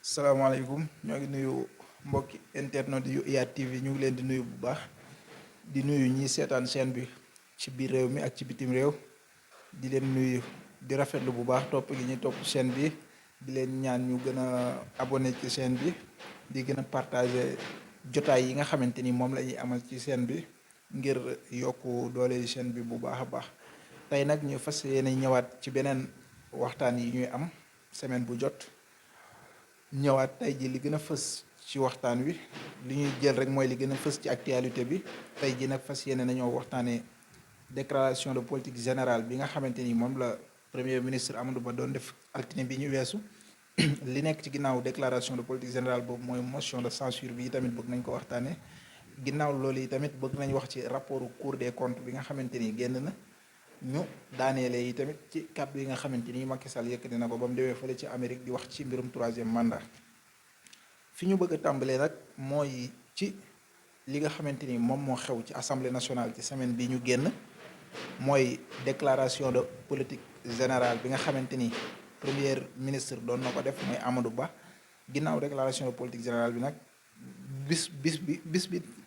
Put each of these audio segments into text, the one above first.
salaamaaleykum ñoo ngi nuyu mbokki internet yu IYAT TV ñu ngi leen di nuyu bu baax di nuyu ñi seetaan chaîne bi ci biir réew mi ak ci bitim réew di leen nuyu di rafetlu bu baax topp gi ñuy topp chaîne bi di leen ñaan ñu gën a abonné ci chaîne bi di gën a partager jotaay yi nga xamante ni moom la ñuy amal ci chaîne bi ngir yokku doole chaîne bi bu baax a baax tey nag ñu fas yéene ñëwaat ci beneen waxtaan yi ñuy am semaine bu jot. ñëwaat tey ji li gën a fës ci waxtaan wi li ñuy jël rek mooy li gën a fës ci actualité bi tey ji nag fas yéene nañoo waxtaanee déclaration de politique générale bi nga xamante ni moom la premier ministre Amadou Ba doon def altine bi ñu weesu li nekk ci ginnaaw déclaration de politique générale boobu mooy motion de censure bi tamit bëgg nañ ko waxtaanee ginnaaw loolu yi tamit bëgg nañ wax ci rapportu Cour des comptes bi nga xamante ni génn na ñu daaneele yi tamit ci kàddu yi nga xamante ni Macky Sall yëkkati na ko ba mu demee fële ci Amérique di wax ci mbirum troisième mandat fi ñu bëgg a tàmbalee nag mooy ci li nga xamante ni moom moo xew ci assemblée nationale ci semaine bi ñu génn mooy déclaration de politique générale bi nga xamante ni premier ministre doon na ko def mooy Amadou Ba ginnaaw déclaration de politique générale bi nag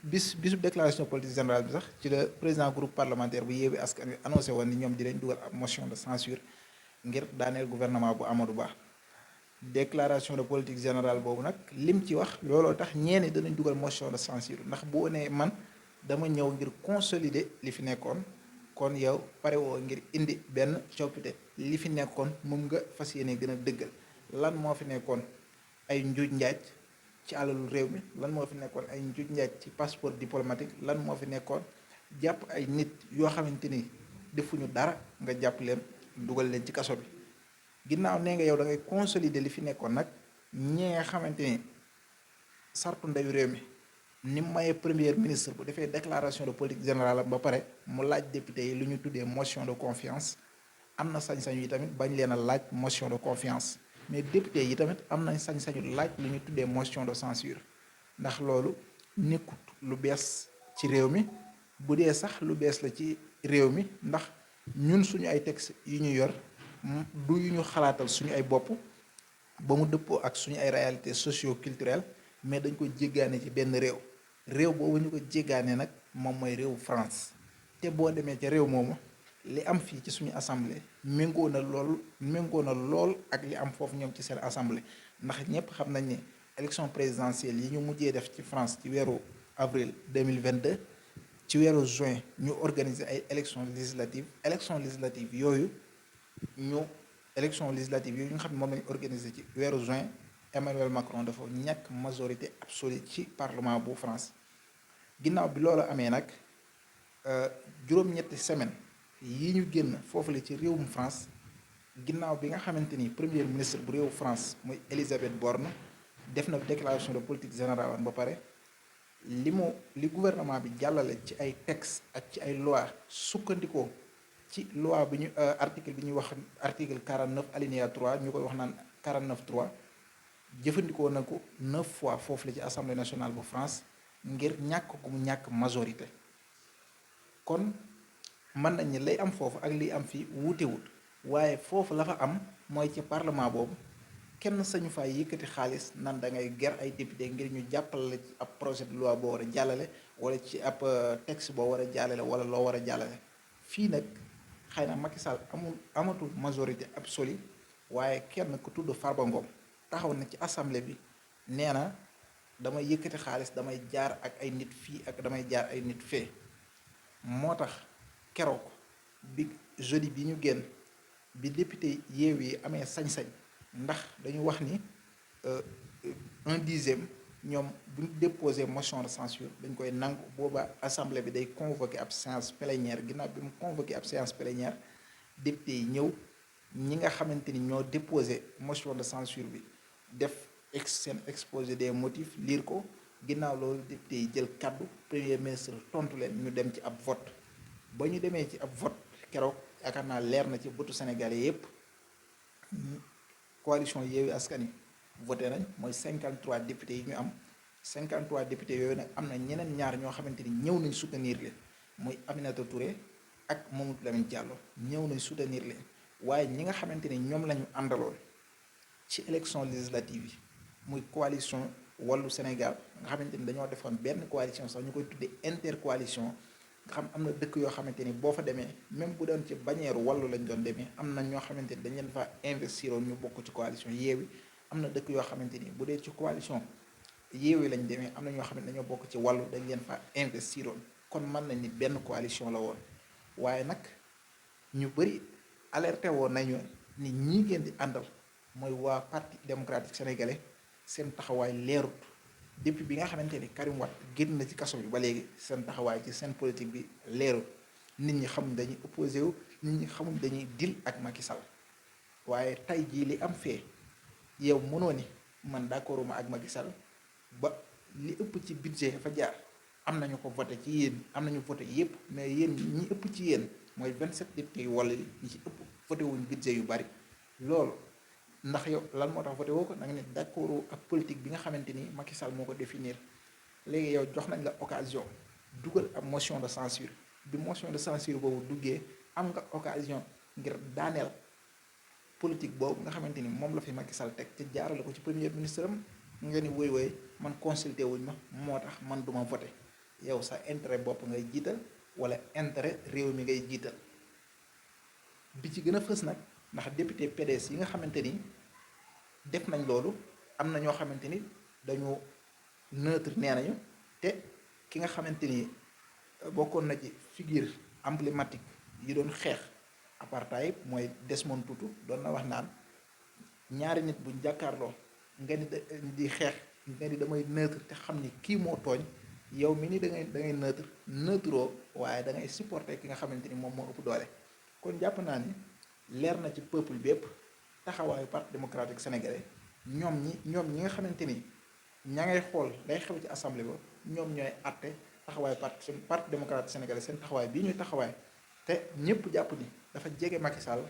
bisu déclaration de politique générale bi sax ci la président groupe parlementaire bu Yewwi Askan Wi annoncé woon ni ñoom dinañ dugal ab motion de censure ngir daaneel gouvernement bu Amadou Ba déclaration de politique générale boobu nag lim ci wax looloo tax ñeeni danañ dugal motion de censure ndax boo nee man dama ñëw ngir consolider li fi nekkoon kon yow pare woo ngir indi benn coppite li fi nekkoon moom nga fas yéene gën a dëggal lan moo fi nekkoon ay njuuj njaaj ci alalu réew mi lan moo fi nekkoon ay njuuj njaaj ci passeport diplomatique lan moo fi nekkoon jàpp ay nit yoo xamante ni defuñu dara nga jàpp leen dugal leen ci kaso bi ginnaaw nee nga yow da ngay consolider li fi nekkoon nag ñee nga xamante ni sartu ndeyu réew mi ni maye premier ministre bu defee déclaration de politique générale ba pare mu laaj député yi lu ñu tuddee motion de confiance am na sañ-sañu yi tamit bañ leen a laaj motion de confiance mais député yi tamit am nañ sañ-sañu laaj lu ñu tuddee motion de censure ndax loolu nekkut lu bees ci réew mi bu dee sax lu bees la ci réew mi ndax ñun suñu ay texte yu ñu yor du yu ñu xalaatal suñu ay bopp ba mu dëppoo ak suñu ay réalités socio-culturelles mais dañ ko jéggaane ci benn réew boobu ñu ko jéggaane nag moom mooy réewu France te boo demee ca réew moomu li am fii ci suñu assemblée méngoo na lool ak li am foofu ñoom ci seen assemblée ndax ñëpp xam nañ ne élection présidentielle yi ñu mujjee def ci France ci weeru avril 2022 ci weeru juin ñu organiser ay élections législatives yooyu nga xam ne moom lañu organiser ci weeru juin Emmanuel Macron dafa ñàkk majorité absolue ci parlement bu France ginnaaw bi loolu amee nag juróom-ñetti semaine yi ñu génn foofu la ci réewum France ginnaaw bi nga xamante ni premier ministre bu réewu France muy Elisabeth Borne def na déclaration de politique générale ba pare li gouvernement bi jàllale ci ay texte ak ci ay loi sukkandikoo ci loi bi ñu article bi ñuy wax article 49 alinéa 3 ñu koy wax naan 49.3 jëfandikoo na ko 9 fois foofu la ci assemblée nationale bu France ngir ñàkk gu mu ñàkk majorité kon mën nañ ni lay am foofu ak liy am fii wuutewut waaye foofu la fa am mooy ci parlement boobu kenn sañu fay yëkkati xaalis nan da ngay ger ay député ngir ñu jàppale la ci ab projet de loi boo war a jàllale wala ci ab texte boo war a jàllale wala loo war a jàllale fii nag xëy na Macky Sall amatul majorité absolue waaye kenn ku tudd Farba Ngom taxaw na ci assemblée bi nee na damay yëkkati xaalis damay jaar ak ay nit fii ak damay jaar ay nit fee moo tax keroog bi jeudi bi ñu génn bi député Yewwi yi amee sañ-sañ ndax dañu wax ni 1/10 ñoom bu ñu déposé motion de censure dañ koy nangu booba assemblée bi day convoqué ab séance plénière ginnaaw bi mu convoqué ab séance plénière député yi ñëw ñi nga xamante ni ñoo déposé motion de censure bi def seen exposé des motifs lire ko ginnaaw loolu député yi jël kaddu premier ministre tontu leen ñu dem ci ab vote ba ñu demee ci ab vote keroog yaakaar naa leer na ci bëtu Sénégalais yépp coalition Yewwi Askan Wi voté nañ mooy 53 députés yi ñu am 53 députés yooyu nag am na ñeneen ñaar ñoo xamante ni ñëw nañ soutenir leen muy Aminata Touré ak Mamadou Lamine Diallo ñëw nañ soutenir leen waaye ñi nga xamante ni ñoom la ñu àndaloon ci élection législative yi muy coalition wàllu Sénégal nga xamante ni dañoo defoon benn coalition sax ñu koy tuddee intercoalition nga xam am na dëkk yoo xamante ni boo fa demee même bu doon ci bannière wàllu lañ doon demee am na ñoo xamante ni dañ leen fa investiroon ñu bokk ci coalition Yewwi am na dëkk yoo xamante ni bu dee ci coalition Yewwi lañ demee am na ñoo xam ne dañoo bokk ci wàllu dañ leen fa investiroon kon mën nañ ni benn coalition la woon waaye nag ñu bëri alerté woon nañu ni ñii ngeen di àndal mooy waa parti démocratique sénégalais seen taxawaay leerut depuis bi nga xamante ni Karim Wade génn na ci kaso bi ba léegi seen taxawaay ci seen politique bi leerut nit ñi xamuñ dañuy opposé wu nit ñi xamuñ dañuy dil ak Macky Sall waaye tey jii li am fee yow mënoo ni man d'accorduma ak Macky Sall ba li ëpp ci budget fa jaar am nañu ko voté ci yéen am nañu voté yépp mais yéen ñi ëpp ci yéen mooy 27 députés yu wala ñi ci ëpp voté wuñ budget yu bari loolu ndax yow lan moo tax voté woo ko da nga ne d'accord ak politique bi nga xamante ni Macky Sall moo ko définir léegi yow jox nañ la occasion dugal ab motion de censure bi motion de censure boobu duggee am nga occasion ngir daaneel politique boobu nga xamante ni moom la fi Macky Sall teg ci jaarale ko ci premier ministre am nga ni woy man consulté wuñ ma moo tax man duma voté yow sa intérêt bopp ngay jiital wala intérêt réew mi ngay jiital bi ci gën a fës nag ndax député PDS yi nga xamante ni def nañ loolu am na ñoo xamante ni dañu neutre nee nañu te ki nga xamante ni bokkoon na ci figure emblématique yi doon xeex apartheid mooy Desmond Tutu doon na wax naan ñaari nit buñ jàkkaarloo nga ni di xeex nga ni damay neutre te xam ni kii moo tooñ yow mi ni da ngay neutre waaye da ngay supporter ki nga xamante ni moom moo ëpp doole kon jàpp naa ni leer na ci peuple bépp taxawaayu parti démocratique sénégalais ñoom ñi nga xamante ni ña ngay xool day xew ci assemblée ba ñoom ñooy àtte taxawaayu parti démocratique sénégalais seen taxawaay bii ñuy taxawaay te ñëpp jàpp ni dafa jege Macky Sall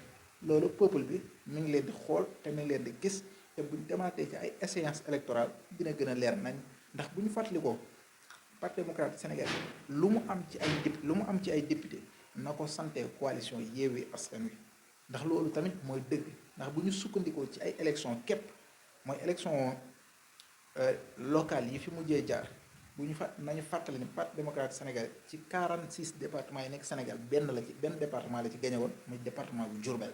loolu peuple bi mi ngi leen di xool te mi ngi leen di gis te buñ demaatee ci ay échéance électorale dina gën a leer nañ ndax bu ñu fàttalikoo parti démocratique sénégalais lu mu am ci ay député na ko sante coalition Yewwi Askan Wi ndax loolu tamit mooy dëgg ndax bu ñu sukkandikoo ci ay élection képp mooy élection locale yi fi mujjee jaar bu ñu nañu fàttali ni parti démocratique sénégalais ci 46 départements yi nekk Sénégal benn département la ci gagné woon muy département bu Diourbel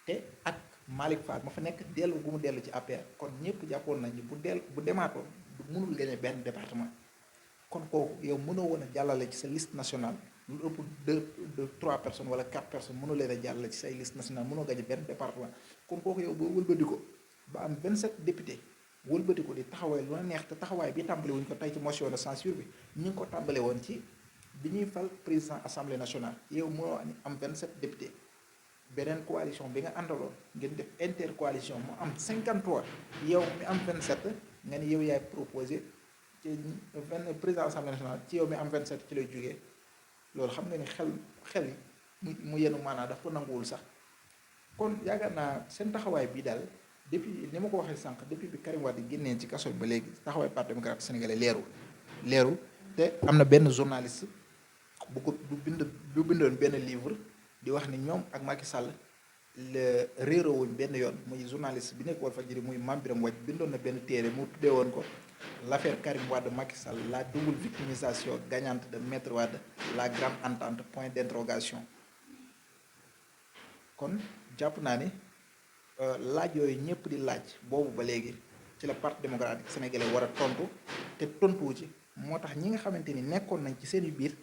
te ak Malick Fall ma fa nekk dellu gu mu dellu ci APR kon ñëpp jàppoon nañ ni bu demaatoon du mënul gagné benn département kon kooku yow mënoo woon a jàllale ci sa liste nationale lu ëpp de 3 personnes wala 4 personnes mënoo leen a jàllale ci say liste nationale mënoo gagné benn département kon kooku yow boo wëlbati ko ba am 27 députés wëlbati ko di taxawaay lu la neex te taxawaay bi tàmbale wuñ ko tey ci motion de censure bi ñu ngi ko tàmbale woon ci bi ñuy fal président assemblée nationale yow mënoo am 27 députés beneen coalition bi nga àndaloon ngeen def intercoalition mu am 53 yow mi am 27 nga ni yow yaay proposé ci président assemblée nationale ci yow mi am 27 ci lay jógee loolu xam nga ni xel mu yenu maanaa daf ko nanguwul sax kon yaakaar naa seen taxawaay bii daal depuis ni ma ko waxee sànq depuis bi Karim Wade génnee ci kaso bi ba léegi taxawaay parti démocratique sénégalais leerul te am na benn journaliste bu bindoon benn livre di wax ni ñoom ak Macky Sall le réeroowuñ benn yoon muy journaliste bi nekk Walfadjri muy Mame Birame Wathie bindoon na benn téere mu tuddee woon ko l'affaire Karim Wade Macky Sall la double victimisation gagnante de Maître Wade la grande entente point d'interrogation kon jàpp naa ni laaj yooyu ñëpp di laaj boobu ba léegi ci la parti démocratique sénégalais war a tontu te tontuwu ci moo tax ñi nga xamante ni nekkoon nañ ci seen biir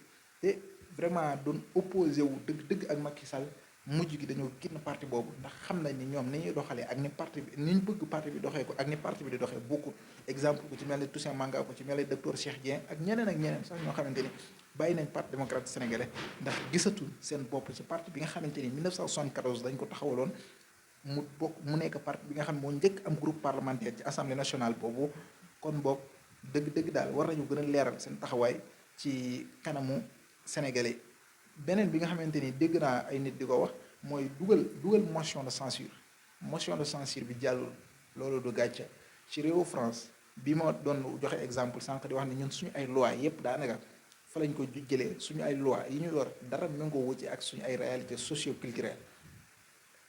te vraiment doon opposé wu dëgg ak Macky Sall mujj gi dañoo génn parti boobu ndax xam nañ ni ñoom ni ñuy doxalee ak ni parti bi ni ñu bëgg parti bi doxee ko ak ni parti bi di doxee bokkul exemple ku ci mel ni Toussaint Manga ku ci mel ni docteur Cheikh Dieng ak ñeneen sax ñoo xamante ni bàyyi nañ parti démocratique sénégalais ndax gisatul seen bopp ci parti bi nga xamante ni 1974 dañ ko taxawaloon mu nekk parti bi nga xam ne moo njëkk am groupe parlementaire ci assemblée nationale boobu kon boog dëgg daal war nañu gën a leeral seen taxawaay ci kanamu sénégalais beneen bi nga xamante ni dégg naa ay nit di ko wax mooy dugal motion de censure bi jàllul loolu du gàcce ci réewu France bi ma doon joxe exemple sànq di wax ne ñun suñu ay loi yépp daanaka fa lañ ko jëlee suñu ay loi yi ñu yor dara méngoo wu ci ak suñu ay réalité socio-culturelle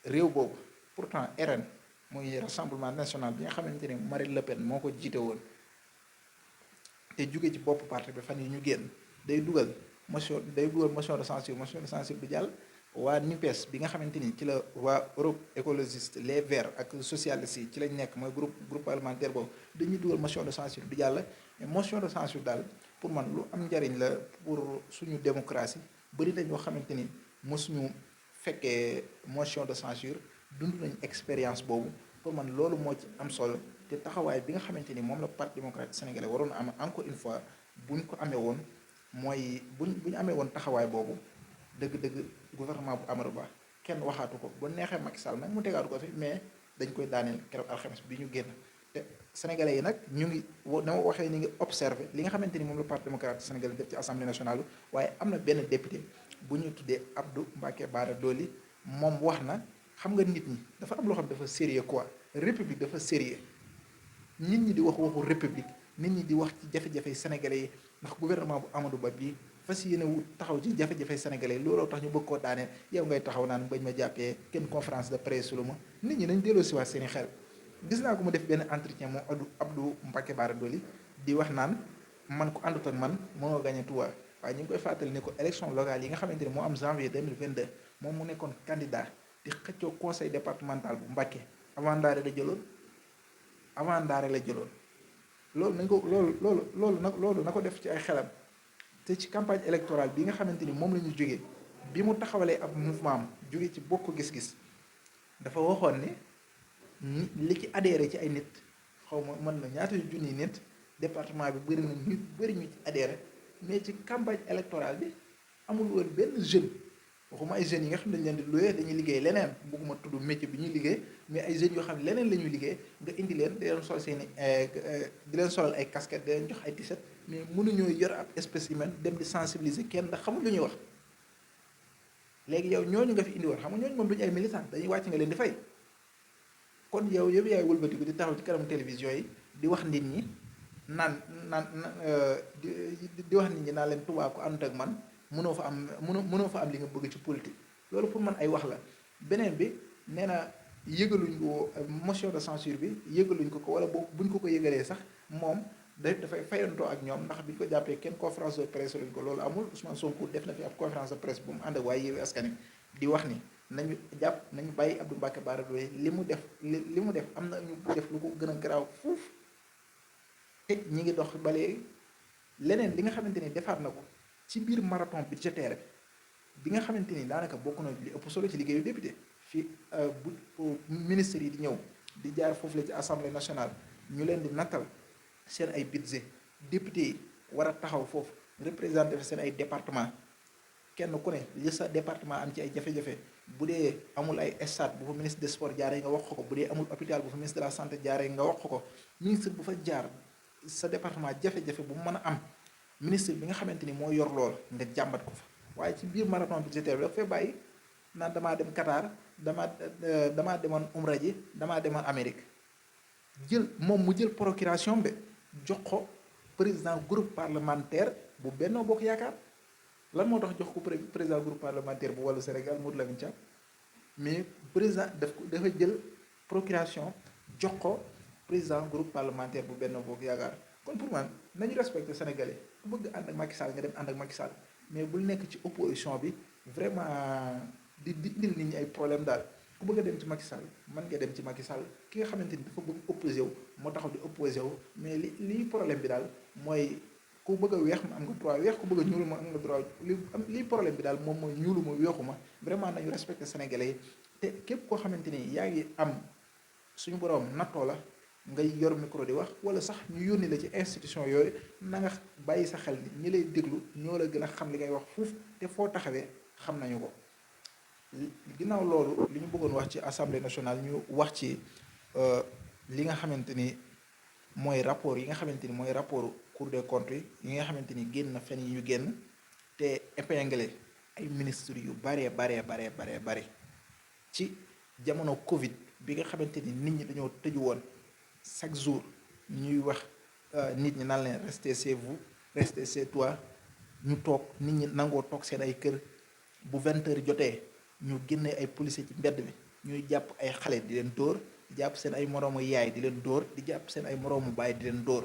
réew boobu pourtant RN muy rassemblement national bi nga xamante ni Marine Le Pen moo ko jiite woon te jóge ci bopp parti bi fan yi ñu génn day dugal motion de censure bi jàll. waa NUPES bi nga xamante ni ci la waa Europe écologiste les Verts ak socialistes yi ci lañ nekk mooy groupe parlementaire boobu dañuy dugal motion de censure bi jàll. mais motion de censure daal pour man lu am njariñ la pour suñu démocratie bëri na ñoo xamante ni mosuñu fekkee motion de censure dund nañ expérience boobu. pour man loolu moo ci am solo te taxawaay bi nga xamante ni moom la parti démocratique sénégalais waroon am encore une fois buñ ko amee woon mooy buñ amee woon taxawaay boobu dëgg-dëgg gouvernement bu Amadou Ba kenn waxaatu ko ba neexee Macky Sall nag mu tegaatu ko fi mais dañ koy daaneel keroog alxames bi ñu génn. te sénégalais yi nag ñu ngi na ma waxee ñu ngi observé li nga xamante ni moom la parti démocratique sénégalais def ci assemblée nationale waaye am na benn député bu ñu tuddee Abdou Mbacké Bara Dolly moom wax na. xam nga nit ñi dafa am loo xam dafa sérieux quoi république dafa sérieux nit ñi di waxu république nit ñi di wax ci jafe-jafe sénégalais yi ndax gouvernement bu Amadou Ba bii fas yéene wut taxaw ci jafe-jafe sénégalais yi looloo tax ñu bëgg koo daaneel yow ngay taxaw naan bañ ma jàppee kenn conférence de presse lu ma nit ñi nañ delloo si waat seen i xel. gis naa ko mu def benn entretien moom Abdou Mbacké Bara Dolly di wax naan man ko àndut ak man mënoo gagné Touba waaye ñu ngi koy fàttali ne ko élection locale yi nga xamante ni moo am janvier 2022 moom mu nekkoon candidat. di xëccoo conseil départemental bu Mbacké avant Ndaare la jëloon loolu nañ ko loolu na ko def ci ay xelam te ci campagne électorale bi nga xamante ni moom la ñu jógee bi mu taxawalee ab mouvement am jóge ci bokk gis-gis dafa waxoon ne li ci adhéré ci ay nit xaw ma mën na ñaata junni nit département bi bëri na ñu bëri ñu ci adhéré mais ci campagne électorale bi amul woon benn jeune. waxuma ay jeunes yi nga xam ne dañ leen di loué dañuy liggéey leneen bëgguma tudd métier bi ñuy liggéey mais ay jeunes yoo xam ne leneen la ñuy liggéey nga indi leen di leen sol seeni di leen solal ay casquette di leen jox ay t-shirt mais mënuñoo yor ab spécimen dem di sensibiliser kenn ndax xamul lu ñuy wax. léegi yow ñooñu nga fi indi woon xam nga ñooñu moom duñu ay militant dañuy wàcc nga leen di fay kon yow yëpp yaay wëlbatiku di taxaw ci kanam télévision yi di wax nit ñi naan di wax nit ñi naan leen Touba ko ànd ak man. mënoo fa am li nga bëgg ci politique loolu pour man ay wax la beneen bi nee na yëgaluñ ko motion de censure bi yëgaluñ ko wala buñ ko yëgalee sax moom dafay fayantoo ak ñoom ndax biñ ko jàppee kenn conférence de presse luñ ko loolu amul Ousmane Sonko def na fi ab conférence de presse bu mu ànd ak waaye Yewwi Askan Wi di wax ni nañu bàyyi Abdou Mbacké Bara Dolly li mu def am na ñu def lu ko gën a garaaw fuuf te ñi ngi dox ba léegi leneen li nga xamante ni defaat na ko ci biir marathon budgétaire bi nga xamante ni daanaka bokk na li ëpp solo ci liggéeyu député fii bu ministres yi di ñëw di jaar foofu la ci assemblée nationale ñu leen di nattal seen ay budget député yi war a taxaw foofu représenté fi seen ay département kenn ku ne li sa département am ci ay jafe-jafe bu dee amul ay stade bu fa ministre des sports jaaree nga wax ko bu dee amul hôpital bu fa ministre de la santé jaaree nga wax ko ministre bu fa jaar sa département jafe-jafe bu mu mën a am ministre bi nga xamante ni moo yor lool nga jàmbat ko fa waaye ci biir marathon budgétaire bi dafa fay bàyyi naan damaa dem Qatar damaa demoon umra ji damaa demoon Amérique moom mu jël procuration bi jox ko président groupe parlementaire bu Benno Bokk Yaakaar lan moo tax jox ko président groupe parlementaire bu Wallu Sénégal Modou Lamine Thiam mais président dafa jël procuration jox ko président groupe parlementaire bu Benno Bokk Yaakaar kon pour man nañu respecté sénégalais ku bëgg ànd ak Macky Sall nga dem ànd ak Macky Sall mais bul nekk ci opposition bi vraiment di indil nit ñi ay problème daal ku bëgg a dem ci Macky Sall mën nga dem ci Macky Sall ki nga xamante ni dafa bëgg opposé wu moo taxaw di opposé wu mais li problème bi daal mooy ku bëgg a weex ma am nga droit weex ku bëgg a ñuulu ma am nga droit li problème bi daal moom mooy ñuulu ma weexu ma vraiment nañu respecté sénégalais yi te képp koo xamante ni yaa ngi am suñu borom nattoo la ngay yor micro di wax wala sax ñu yónni la ci institution yooyu na nga bàyyi sa xel ni ñi lay déglu ñoo la gën a xam li ngay wax fuuf te foo taxawee xam nañu ko ginnaaw loolu li ñu bëggoon wax ci assemblée nationale ñu wax ci li nga xamante ni mooy rapport yi nga xamante ni mooy rapport Cour des comptes yi nga xamante ni génn na fen yi ñu génn te épinglé ay ministres yu baree bare ci jamono Covid bi nga xamante ni nit ñi dañoo tëju woon chaque jour ñuy wax nit ñi naan leen restez chez vous restez chez toi ñu toog nit ñi nangoo toog seen ay kër bu 20 heures jotee ñu génne ay policiers ci mbedd mi ñuy jàpp ay xale di leen dóor di jàpp seen ay moroomu yaay di leen dóor di jàpp seen ay moroomu baay di leen dóor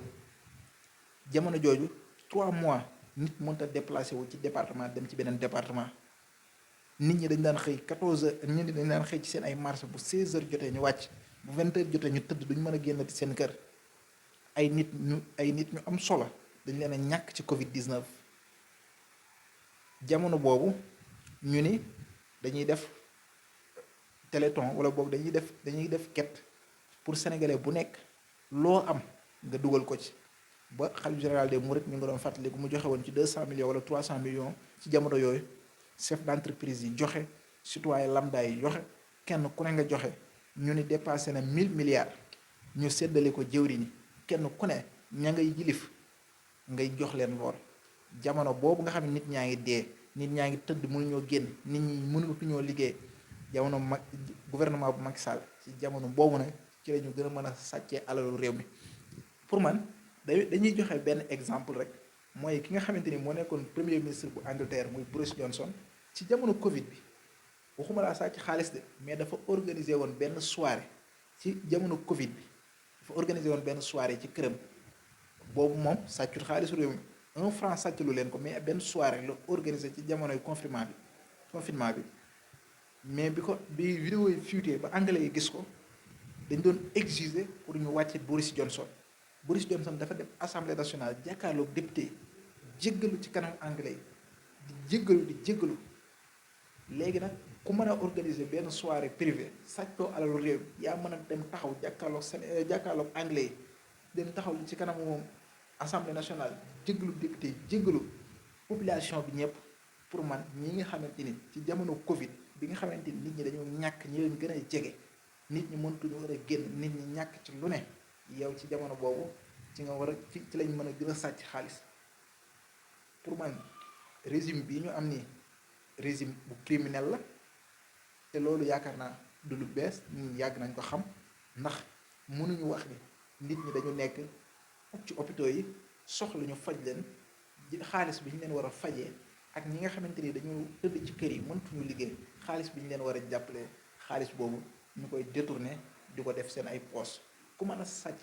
jamono jooju 3 mois nit mënta déplacé wu ci département dem ci beneen département nit ñi dañ daan xëy 14 heures nit ñi dañ daan xëy ci seen ay marché bu 16 heures jotee ñu wàcc bu 20 heures jotee ñu tëdd duñ mën a génn ci seen kër ay nit ñu am solo dañ leen a ñàkk ci Covid 19 jamono boobu ñu ni dañuy def téléthon wala boog dañuy def quête pour sénégalais bu nekk loo am nga dugal ko ci ba xalif général des mourides ñu ngi doon fàttaliku mu joxe woon ci 200 millions wala 300 millions ci jamono yooyu chef d'entreprise yi joxe citoyen lambda yi joxe kenn ku ne nga joxe ñu ni dépassé na 1000 milliards ñu séddale ko jëwriñ ñi kenn ku ne ña ngay yilif ngay jox leen lool jamono boobu nga xam ne nit ñaa ngi dee nit ñaa ngi tëdd mënuñoo génn nit ñi mënatuñoo liggéey jamono mag gouvernement bu Macky Sall ci jamono boobu nag ci la ñu gën a mën a sàccee alalu réew mi pour man dañuy joxe benn exemple rek mooy ki nga xamante ni moo nekkoon premier ministre bu Angleterre muy Boris Johnson ci jamono Covid bi waxuma laa sàcc xaalis de mais dafa organiser woon benn soirée ci jamono Covid bi dafa organiser woon benn soirée ci këram boobu moom sàccut xaalisu réew mi 1 franc sàccalu leen ko mais benn soirée la organiser ci jamonoy confinement bi mais bi vidéo yi fuité ba anglais yi gis ko dañ doon exiger pour ñu wàcce Boris Johnson dafa dem assemblée nationale jàkkaarloog député jéggalu ci kanam anglais yi di jéggalu léegi nag ku mën a organiser benn soirée privée sàccoo alalu réew yaa mën a dem taxaw jàkkaarloog anglais yi dem taxaw ci kanamu moom assemblée nationale jéggalu député jéggalu population bi ñëpp pour man ñi nga xamante ni ci jamono Covid bi nga xamante ni nit ñi dañoo ñàkk ñi leen gën a jege nit ñi mëntuñu war a génn nit ñi ñàkk ci lu ne yow ci jamono boobu ci nga war a ci lañ mën a gën a sàcc xaalis pour man régime bii ñu am nii régime bu criminel la te loolu yaakaar naa du lu bees ñun yàgg nañ ko xam ndax mënuñu wax ni nit ñi dañu nekk ci hôpitaux yi soxla ñu faj leen xaalis bi ñu leen war a fajee ak ñi nga xamante ni dañu tëdd ci kër yi mëntuñu liggéey xaalis bi ñu leen war a jàppale xaalis boobu ñu koy détourné di ko def seen ay poches ku mën a sàcc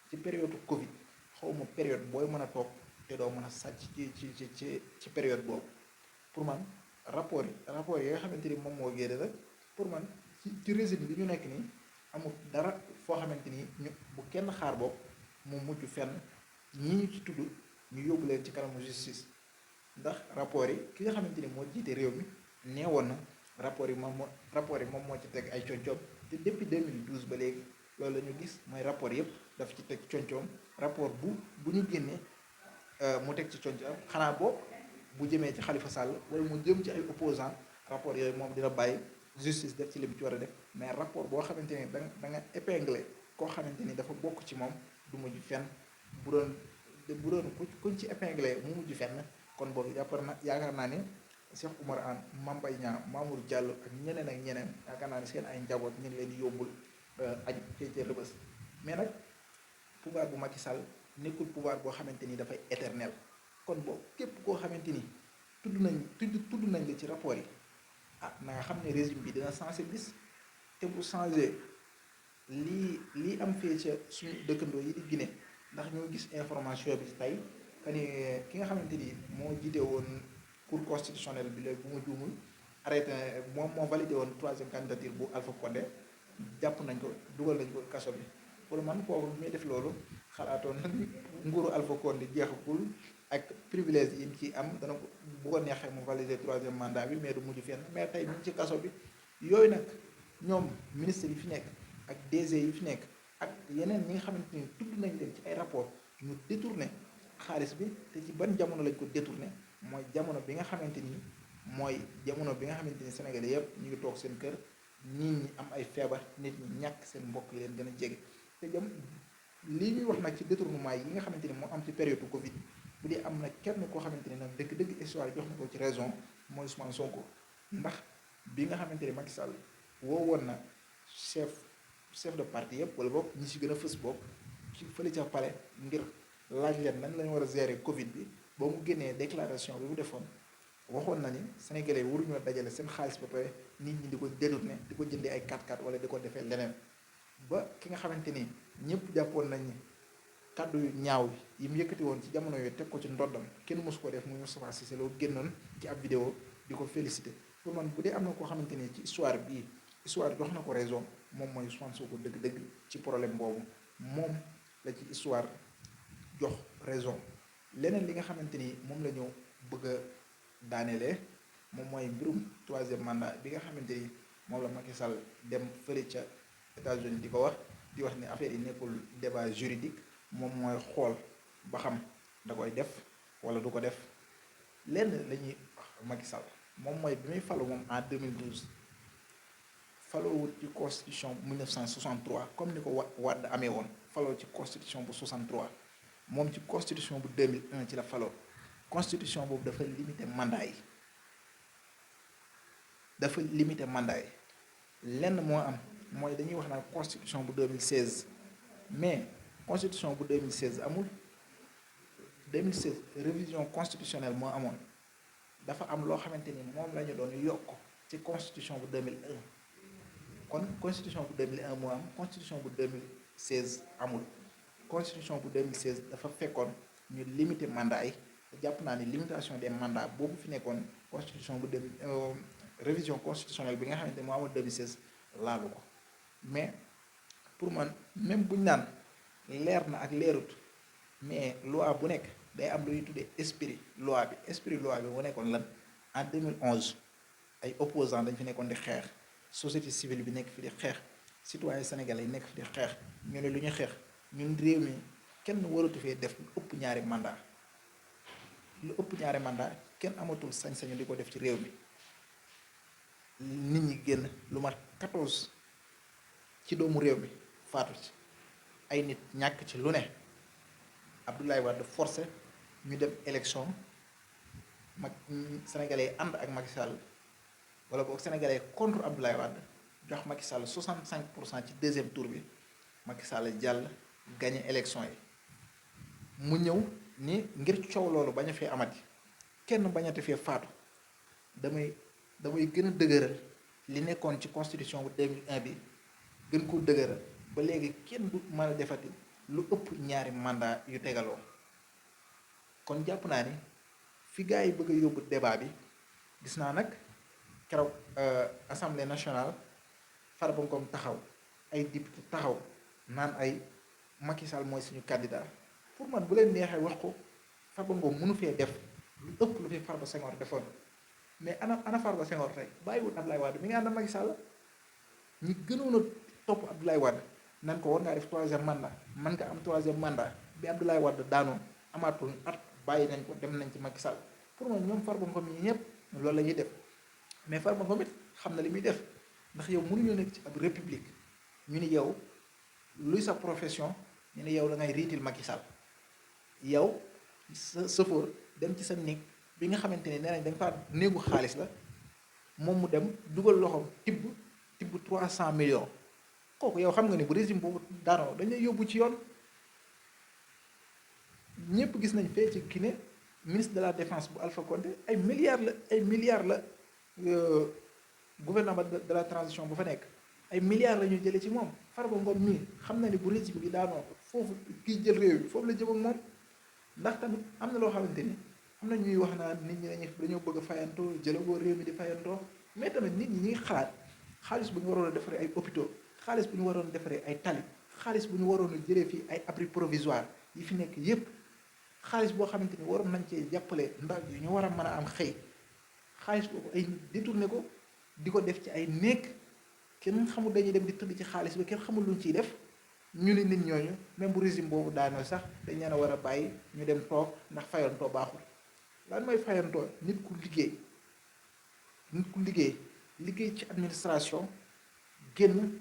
ci période Covid xawma période booy mën a toog te doo mën a sàcc ci période boobu pour man rapport yi nga xamante ni moom moo génne la pour man ci régime bi ñu nekk nii amul dara foo xamante ni ñu bu kenn xaar boobu mu mujj fenn ñi ñu ci tudd ñu yóbbu leen ci kanamu justice ndax rapport yi ki nga xamante ni moo jiite réew mi neewoon na rapport yi moom moo ci teg ay coñcoom te depuis 2012 ba léegi loolu la ñu gis mooy rapport yëpp daf ci teg coñcoom rapport bu ñu génnee mu teg ci coñcoom xanaa boobu bu jëmee ci Khalifa Sall wala mu jëm ci ay opposants rapport yooyu moom dina bàyyi justice def ci li mu ci war a def mais rapport boo xamante ni da nga épinglé koo xamante ni dafa bokk ci moom du mujj fenn bu doon kuñ ci épinglé mu mujj fenn kon boobu yaakaar naa ni Cheikh Oumar Anne Mame Mbaye Niang Mamour Diallo ak ñeneen yaakaar naa ni seen ay njaboot ñu ngi leen di yóbbul añ ci Rebeuss mais nag pouvoir bu Macky Sall nekkul pouvoir boo xamante ni dafay éternel kon boobu képp koo xamante ni tudd nañ la ci rapport yi na nga xam ne régime bi dina changé bis te bu changé lii am fee ca suñu dëkkandoo yi di Guinée ndax ñoo gis information bi tey ki nga xamante ni moo jiite woon cour constitutionnelle bi léegi bu ma juumul arrêté moom moo validé woon 3e candidature bu Alpha Condé jàpp nañ ko dugal nañ ko kaso bi pour man kooku bi muy def loolu xalaatoon na nguuru Alpha Condé jeexagul ak privilège yi mu ci am dana ko bu ko neexee mu valider 3e mandat bi mais du mujj fenn mais tey ñu ngi ci kaso bi yooyu nag ñoom ministre yi fi nekk ak DG yi fi nekk ak yeneen ñi nga xamante ni tudd nañ leen ci ay rapport ñu détourné xaalis bi te ci ban jamono lañ ko détourné mooy jamono bi nga xamante ni Sénégalais yëpp ñu ngi toog seen kër nit ñi am ay feebar nit ñi ñàkk seen mbokk yi leen gën a jege te lii ñuy wax nag ci détournement yi nga xamante ni moo am ci période Covid bu dee am na kenn koo xamante ni nag dëgg histoire jox na ko ci raison mooy Ousmane Sonko ndax bi nga xamante ni Macky Sall woon na chef de parti yëpp wala boog ñi ci gën a fës boog ci fële ca palais ngir laaj leen nan lañu war a gérer Covid bi ba mu génnee déclaration bi mu defoon waxoon na ni Sénégalais waruñoo dajale seen xaalis ba pare nit ñi di ko détourné di ko jëndee ay 4x4 wala di ko defee leneen ba ki nga xamante ni ñëpp jàppoon nañ ni kàddu yu ñaaw yi mu yëkkati woon ci jamono yooyu teg ko ci ndoddam kenn mosu ko def muy Moustapha Cissé Lo génnoon ci ab vidéo di ko félicité. pour man bu dee am na koo xamante ni ci histoire bii histoire jox na ko raison moom mooy Ousmane Sonko dëgg-dëgg ci problème boobu moom la ci histoire jox raison. leneen li nga xamante ni moom la ñu bëgg a daanelee moom mooy mbirum troisième mandat bi nga xamante ni moom la Macky Sall dem fële ca États-Unis di ko wax ni affaire yi nekkul débat juridique moom mooy xool ba xam da koy def wala du ko def. lenn la ñuy wax Macky Sall moom mooy bi muy falu moom en 2012 falowut ci constitution bu 1963 comme ni ko Wade amee woon faloo ci constitution bu 63 moom ci constitution bu 2001 ci la faloo. constitution boobu dafa limité mandat yi lenn moo am mooy dañuy wax naan constitution bu 2016 mais constitution bu 2016 amul. 2016 révision constitutionnelle moo amoon dafa am loo xamante ni moom la ñu doon yokk ci constitution bu 2001 kon constitution bu 2001 moo am constitution bu 2016 amul. constitution bu 2016 dafa fekkoon ñu limiter mandat yi te jàpp naa ni limitation des mandats boobu fi nekkoon constitution bu révision constitutionnelle bi nga xamante ni moo amoon 2016 laalu ko mais pour man même buñ naan leer na ak leerut. mais loi bu nekk day am lu ñuy tuddee esprit loi bi mu nekkoon lan en 2011 ay opposants dañ fi nekkoon di xeex société civile bi nekk fi di xeex citoyen sénégalais yi nekk fi di xeex ñu ne lu ñu xeex ñun réew mi kenn waratu fee def lu ëpp ñaari mandat kenn amatul sañ-sañu di ko def ci réew mi nit ñi génn lu mat 14 ci doomu réew mi faatu ci ay nit ñàkk ci lu ne. Abdoulaye Wade forcé ñu dem élection sénégalais yi ànd ak Macky Sall wala boog sénégalais contre Abdoulaye Wade jox Macky Sall 65% ci deuxième tour bi Macky Sall jàll gagné élection yi mu ñëw ni ngir coow loolu bañ a fee amati kenn bañati fee faatu damay gën a dëgëral li nekkoon ci constitution bu 2001 bi gën ko dëgëral ba léegi kenn du mën a defati lu ëpp ñaari mandat yu tegaloo. kon jàpp naa ni fi gars yi bëgg a yóbbu débat bi gis naa nag keroog assemblée nationale Farba Ngom taxaw ay député taxaw naan ay Macky Sall mooy suñu candidat. pour man bu leen neexee wax ko Farba Ngom mënu fee def lu ëpp lu fi Farba Senghor defoon mais ana Farba Senghor tey bàyyiwul Abdoulaye Wade mi ngi ànd ak Macky Sall ñi gënoon a topp Abdoulaye Wade nan ko war ngaa def troisième mandat man nga am troisième mandat bi Abdoulaye Wade daanoo amaatul at bàyyi nañ ko dem nañ ci Macky Sall. pour man ñoom Farba Ngom yi ñëpp loolu la ñuy def mais Farba Ngom it xam na li muy def ndax yow mënuñoo nekk ci ab république ñu ni yow luy sa profession ñu ne yow da ngay riitil Macky Sall yow sa sëfoor dem ci sa néeg bi nga xamante ni nee nañ da nga faa néegu xaalis la moom mu dem dugal loxoom tibb 300 millions kooku yow xam nga ni bu régime boobu daanoo dañ lay yóbbu ci yoon. ñëpp gis nañ fee ci Guinée ministre de la défense bu Alpha Condé ay milliards la gouvernement de la transition bu fa nekk ay milliards la ñuy jëlee ci moom. Farba Ngom mii xam na ni bu régime bi daanoo foofu kiy jël réew bi foofu la jëm ak moom ndax tamit am na loo xamante ni am na ñuy wax naan nit ñi dañoo bëgg a fayantoo jëlagoo réew mi di fayantoo mais tamit nit ñi ngi xalaat xaalis bu ñu waroon a defaree ay hôpitaux xaalis bu ñu waroon a defaree ay tali xaalis bu ñu waroon a jëlee fii ay abri provisoire yi fi nekk yépp xaalis boo xamante ni waroon nañ cee jàppale ndaw yi ñu war a mën a am xëy xaalis boobu ay détourné ko di ko def ci ay néeg kenn xamul dañuy dem di tëdd ci xaalis bi kenn xamul luñ ciy def ñu ne nit ñooñu même bu régime boobu daanoo sax dañ leen a war a bàyyi ñu dem toog ndax fayantoo baaxul. lan mooy fayantoo nit ku liggéey ci administration génn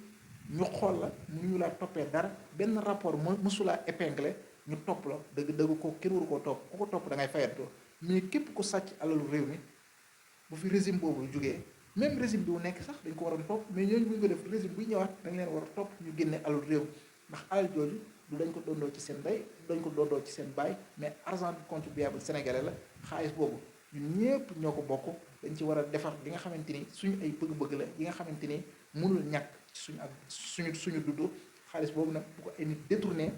ñu xool la ñu laa toppee dara benn rapport mësulaa épinglé ñu topp la dëgg ko kenn waru koo topp ku ko topp da ngay fayantoo mais képp ku sàcc alalu réew mi bu fi régime boobu jógee même régime bi wu nekk sax dañ ko waroon topp mais ñooñu bu ñu ko def régime buy ñëwaat dañ leen war a topp ñu génne alalu réew ndax alal jooju du dañ ko dondoo ci seen ndey du dañ ko dondoo ci seen baay mais argent du contribuable sénégalais la xaalis boobu ñun ñëpp ñoo ko bokk dañ ci war a defar li nga xamante ni suñu ay bëgg-bëgg la yi nga xamante ni mënul ñàkk ci suñu dudd xaalis boobu nag bu ko ay nit détourné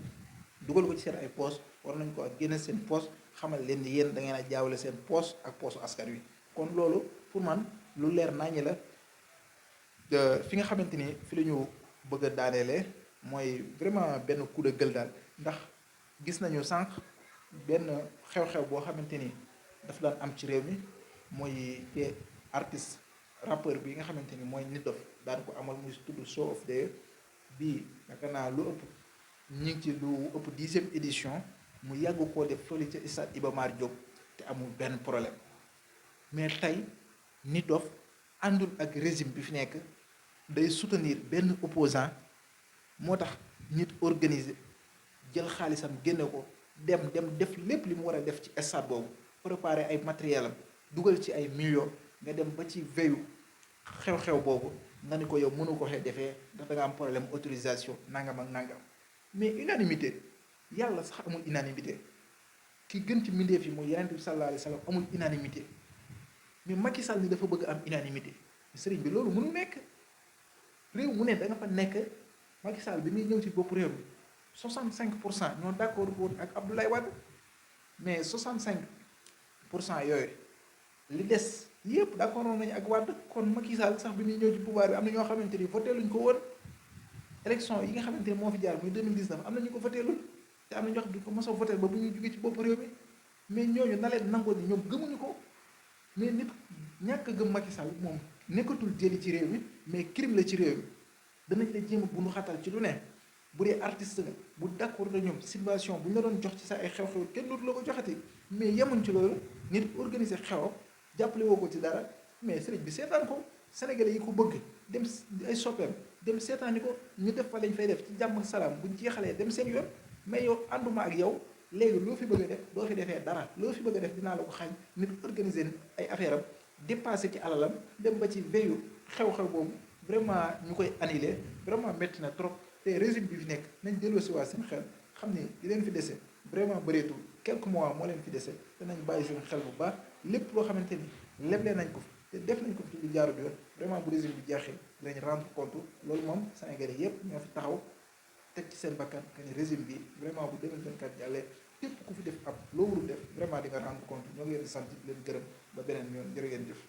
dugal ko ci seen ay poos war nañ ko ak génne seen poos xamal leen ni yéen da ngeen a jaawale seen poos ak poosu askan wi. kon loolu pour man lu leer naññi la fi nga xamante ni fi la ñu bëgg a daaneele mooy vraiment benn coup de gueule daal ndax gis nañu sànq benn xew-xew boo xamante ni daf daan am ci réew mi mooy te artiste rappeur bi nga xamante ni mooy Nit Doff daan ko amal muy tudd Show of the Year bii naka naa lu ëpp ñu ngi ci lu ëpp 10e édition mu yàgg koo def fële ca stade Iba Mar Diop te amul benn problème mais tey Nit Doff àndul ak régime bi fi nekk day soutenir benn opposant moo tax nit organiser jël xaalisam génne ko dem def lépp li mu war a def ci stade boobu préparer ay matériel am dugal ci ay millions nga dem ba ci veyu xew-xew boobu nga ni ko yow mënu ko xee defee ndax da nga am problème autorisation nangam ak nangam mais unanimité yàlla sax amul unanimité ki gën ci mbindeef yi mooy Yonent bi sallallahu alayhi wa sallam amul unanimité mais Macky Sall ni dafa bëgg am unanimité sëriñ bi loolu mënu nekk réew mu ne da nga fa nekk. Macky Sall bi muy ñëw ci bopp réew mi 65% ñoo d'accord woon ak Abdoulaye Wade mais 65% yooyu li des yëpp d'accord nañu ak Wade kon Macky Sall sax bi muy ñëw ci pouvoir bi am na ñoo xamante ni voté luñ ko woon élection yi nga xamante ni moo fi jaar muy 2019 am na ñu ko voté lul te am na ñoo xam ne du ko mos a voté ba bu ñuy jógee ci bopp réew mi mais ñooñu na leen nangoo ni ñoom gëmuñu ko mais nit ñàkk gëm Macky Sall moom nekkatul jëli ci réew mi mais crime la ci réew mi. danañ la jéem a bundu xatal ci lu ne bu dee artiste nga bu d'accord na ñoom subvention bu ñu la doon jox ci sa ay xew-xew kenn dootu la ko joxati mais yemuñ ci loolu nit organiser xewam jàppale woo ko ci dara mais sëriñ bi seetaan ko sénégalais yi ko bëgg dem ay soppeem dem seetaani ko ñu def fa lañ fay def ci jàmm salaam buñ jeexalee dem seen yoon mais yow ànduma ak yow léegi loo fi bëgg a def doo fi defee dara loo fi bëgg a def dinaa la ko xañ nit organiser ay affaire am dépassé ci alalam dem ba ci veyu xew-xew boobu vraiment ñu koy annulé vraiment métti na trop te régime bi fi nekk nañ delloo si waa seen xel xam ni di leen fi dese vraiment bëreetul quelques mois moo leen fi dese te nañ bàyyi seen xel bu baax lépp loo xamante ni leble nañ ko fi te def nañ ko fi lu jaarul yoon vraiment bu régime bi jeexee dinañ rendre compte loolu moom Sénégalais yépp ñoo fi taxaw teg ci seen bakkan que ni régime bi vraiment bu 2024 jàllee képp ku fi def ab loo warul def vraiment di nga rendre compte ñoo ngi leen di sant leen gërëm ba beneen yoon jërë ngeen jëf